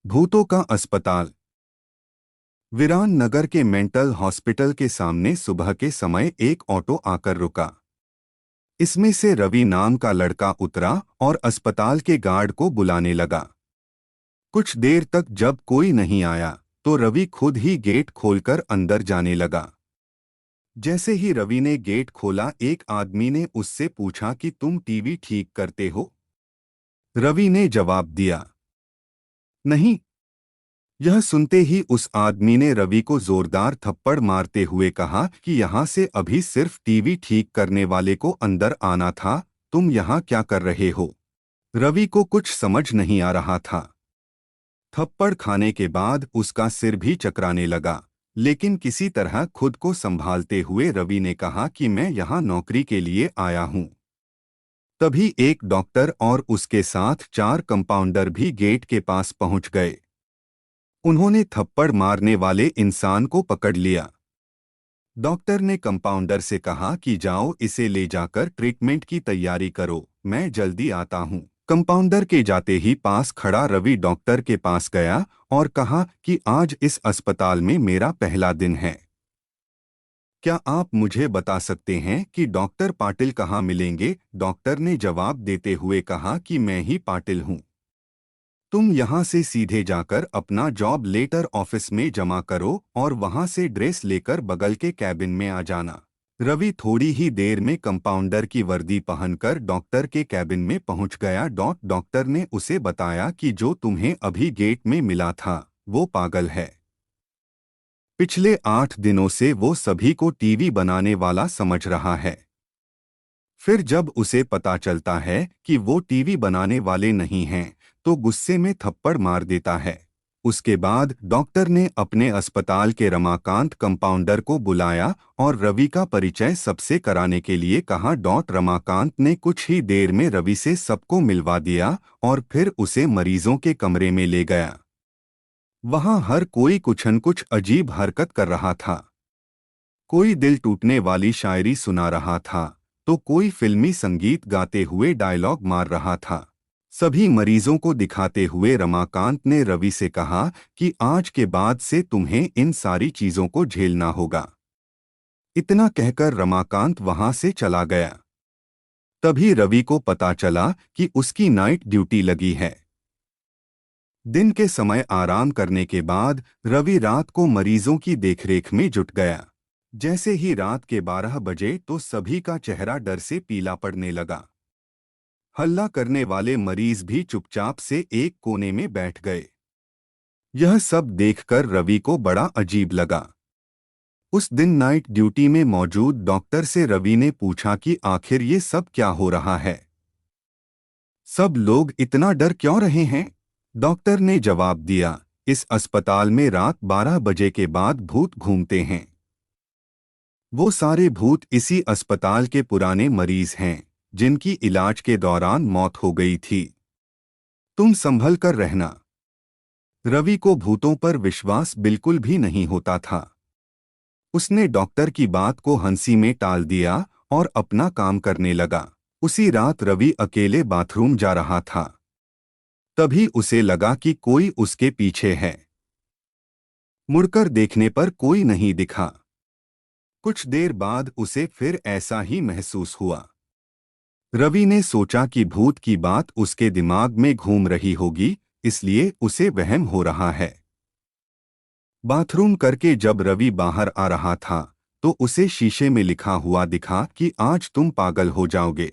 भूतों का अस्पताल। वीरान नगर के मेंटल हॉस्पिटल के सामने सुबह के समय एक ऑटो आकर रुका। इसमें से रवि नाम का लड़का उतरा और अस्पताल के गार्ड को बुलाने लगा। कुछ देर तक जब कोई नहीं आया तो रवि खुद ही गेट खोलकर अंदर जाने लगा। जैसे ही रवि ने गेट खोला, एक आदमी ने उससे पूछा कि तुम टीवी ठीक करते हो? रवि ने जवाब दिया, नहीं। यह सुनते ही उस आदमी ने रवि को जोरदार थप्पड़ मारते हुए कहा कि यहाँ से अभी सिर्फ टीवी ठीक करने वाले को अंदर आना था, तुम यहाँ क्या कर रहे हो? रवि को कुछ समझ नहीं आ रहा था। थप्पड़ खाने के बाद उसका सिर भी चकराने लगा, लेकिन किसी तरह खुद को संभालते हुए रवि ने कहा कि मैं यहाँ नौकरी के लिए आया हूँ। तभी एक डॉक्टर और उसके साथ 4 कंपाउंडर भी गेट के पास पहुंच गए। उन्होंने थप्पड़ मारने वाले इंसान को पकड़ लिया। डॉक्टर ने कंपाउंडर से कहा कि जाओ, इसे ले जाकर ट्रीटमेंट की तैयारी करो, मैं जल्दी आता हूँ। कंपाउंडर के जाते ही पास खड़ा रवि डॉक्टर के पास गया और कहा कि आज इस अस्पताल में मेरा पहला दिन है। क्या आप मुझे बता सकते हैं कि डॉक्टर पाटिल कहाँ मिलेंगे? डॉक्टर ने जवाब देते हुए कहा कि मैं ही पाटिल हूँ। तुम यहाँ से सीधे जाकर अपना जॉब लेटर ऑफिस में जमा करो और वहाँ से ड्रेस लेकर बगल के कैबिन में आ जाना। रवि थोड़ी ही देर में कंपाउंडर की वर्दी पहनकर डॉक्टर के कैबिन में पहुँच गया। डॉक्टर ने उसे बताया कि जो तुम्हें अभी गेट में मिला था वो पागल है। पिछले 8 दिनों से वो सभी को टीवी बनाने वाला समझ रहा है। फिर जब उसे पता चलता है कि वो टीवी बनाने वाले नहीं हैं, तो गुस्से में थप्पड़ मार देता है। उसके बाद डॉक्टर ने अपने अस्पताल के रमाकांत कंपाउंडर को बुलाया और रवि का परिचय सबसे कराने के लिए कहा। रमाकांत ने कुछ ही देर में रवि से सबको मिलवा दिया और फिर उसे मरीजों के कमरे में ले गया। वहां हर कोई कुछ न कुछ अजीब हरकत कर रहा था। कोई दिल टूटने वाली शायरी सुना रहा था, तो कोई फिल्मी संगीत गाते हुए डायलॉग मार रहा था। सभी मरीजों को दिखाते हुए रमाकांत ने रवि से कहा कि आज के बाद से तुम्हें इन सारी चीजों को झेलना होगा। इतना कहकर रमाकांत वहां से चला गया। तभी रवि को पता चला कि उसकी नाइट ड्यूटी लगी है। दिन के समय आराम करने के बाद रवि रात को मरीजों की देखरेख में जुट गया। जैसे ही रात के 12 बजे तो सभी का चेहरा डर से पीला पड़ने लगा। हल्ला करने वाले मरीज भी चुपचाप से एक कोने में बैठ गए। यह सब देखकर रवि को बड़ा अजीब लगा। उस दिन नाइट ड्यूटी में मौजूद डॉक्टर से रवि ने पूछा कि आखिर ये सब क्या हो रहा है? सब लोग इतना डर क्यों रहे हैं? डॉक्टर ने जवाब दिया, इस अस्पताल में रात 12 बजे के बाद भूत घूमते हैं। वो सारे भूत इसी अस्पताल के पुराने मरीज हैं, जिनकी इलाज के दौरान मौत हो गई थी। तुम संभल कर रहना। रवि को भूतों पर विश्वास बिल्कुल भी नहीं होता था। उसने डॉक्टर की बात को हंसी में टाल दिया और अपना काम करने लगा। उसी रात रवि अकेले बाथरूम जा रहा था। तभी उसे लगा कि कोई उसके पीछे है। मुड़कर देखने पर कोई नहीं दिखा। कुछ देर बाद उसे फिर ऐसा ही महसूस हुआ। रवि ने सोचा कि भूत की बात उसके दिमाग में घूम रही होगी, इसलिए उसे वहम हो रहा है। बाथरूम करके जब रवि बाहर आ रहा था, तो उसे शीशे में लिखा हुआ दिखा कि आज तुम पागल हो जाओगे।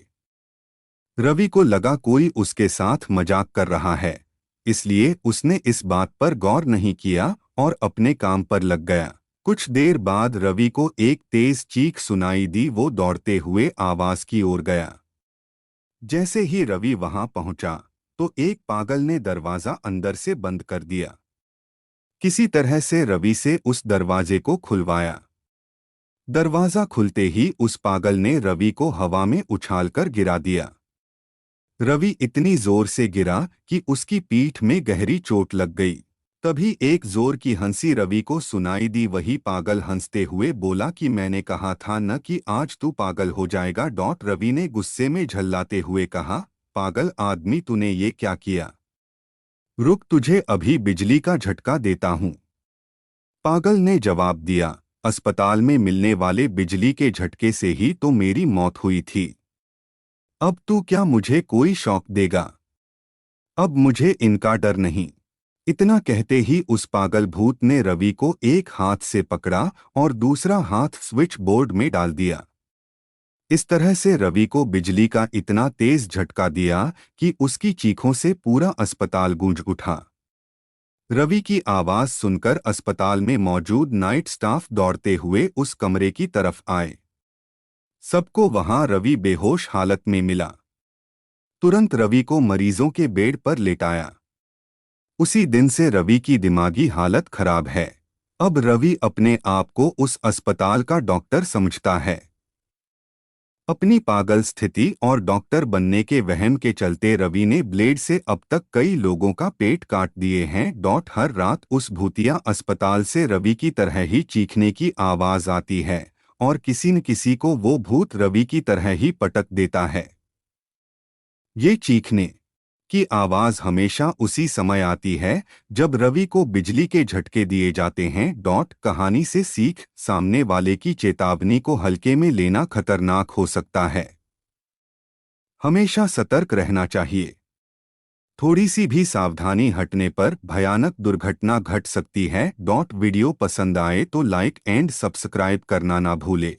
रवि को लगा कोई उसके साथ मजाक कर रहा है, इसलिए उसने इस बात पर गौर नहीं किया और अपने काम पर लग गया। कुछ देर बाद रवि को एक तेज चीख सुनाई दी। वो दौड़ते हुए आवाज की ओर गया। जैसे ही रवि वहां पहुंचा, तो एक पागल ने दरवाजा अंदर से बंद कर दिया। किसी तरह से रवि से उस दरवाजे को खुलवाया। दरवाजा खुलते ही उस पागल ने रवि को हवा में उछालकर गिरा दिया। रवि इतनी जोर से गिरा कि उसकी पीठ में गहरी चोट लग गई। तभी एक जोर की हंसी रवि को सुनाई दी। वही पागल हंसते हुए बोला कि मैंने कहा था न कि आज तू पागल हो जाएगा। रवि ने गुस्से में झल्लाते हुए कहा, पागल आदमी, तूने ये क्या किया? रुक, तुझे अभी बिजली का झटका देता हूँ। पागल ने जवाब दिया, अस्पताल में मिलने वाले बिजली के झटके से ही तो मेरी मौत हुई थी। अब तू क्या मुझे कोई शॉक देगा? अब मुझे इनका डर नहीं। इतना कहते ही उस पागल भूत ने रवि को एक हाथ से पकड़ा और दूसरा हाथ स्विच बोर्ड में डाल दिया। इस तरह से रवि को बिजली का इतना तेज झटका दिया कि उसकी चीखों से पूरा अस्पताल गूंज उठा। रवि की आवाज सुनकर अस्पताल में मौजूद नाइट स्टाफ दौड़ते हुए उस कमरे की तरफ आए। सबको वहां रवि बेहोश हालत में मिला। तुरंत रवि को मरीजों के बेड पर लेटाया। उसी दिन से रवि की दिमागी हालत खराब है। अब रवि अपने आप को उस अस्पताल का डॉक्टर समझता है। अपनी पागल स्थिति और डॉक्टर बनने के वहम के चलते रवि ने ब्लेड से अब तक कई लोगों का पेट काट दिए हैं। हर रात उस भूतिया अस्पताल से रवि की तरह ही चीखने की आवाज आती है और किसी न किसी को वो भूत रवि की तरह ही पटक देता है। ये चीखने की आवाज हमेशा उसी समय आती है जब रवि को बिजली के झटके दिए जाते हैं। कहानी से सीख, सामने वाले की चेतावनी को हल्के में लेना खतरनाक हो सकता है। हमेशा सतर्क रहना चाहिए। थोड़ी सी भी सावधानी हटने पर भयानक दुर्घटना घट सकती है। वीडियो पसंद आए तो लाइक एंड सब्सक्राइब करना ना भूले।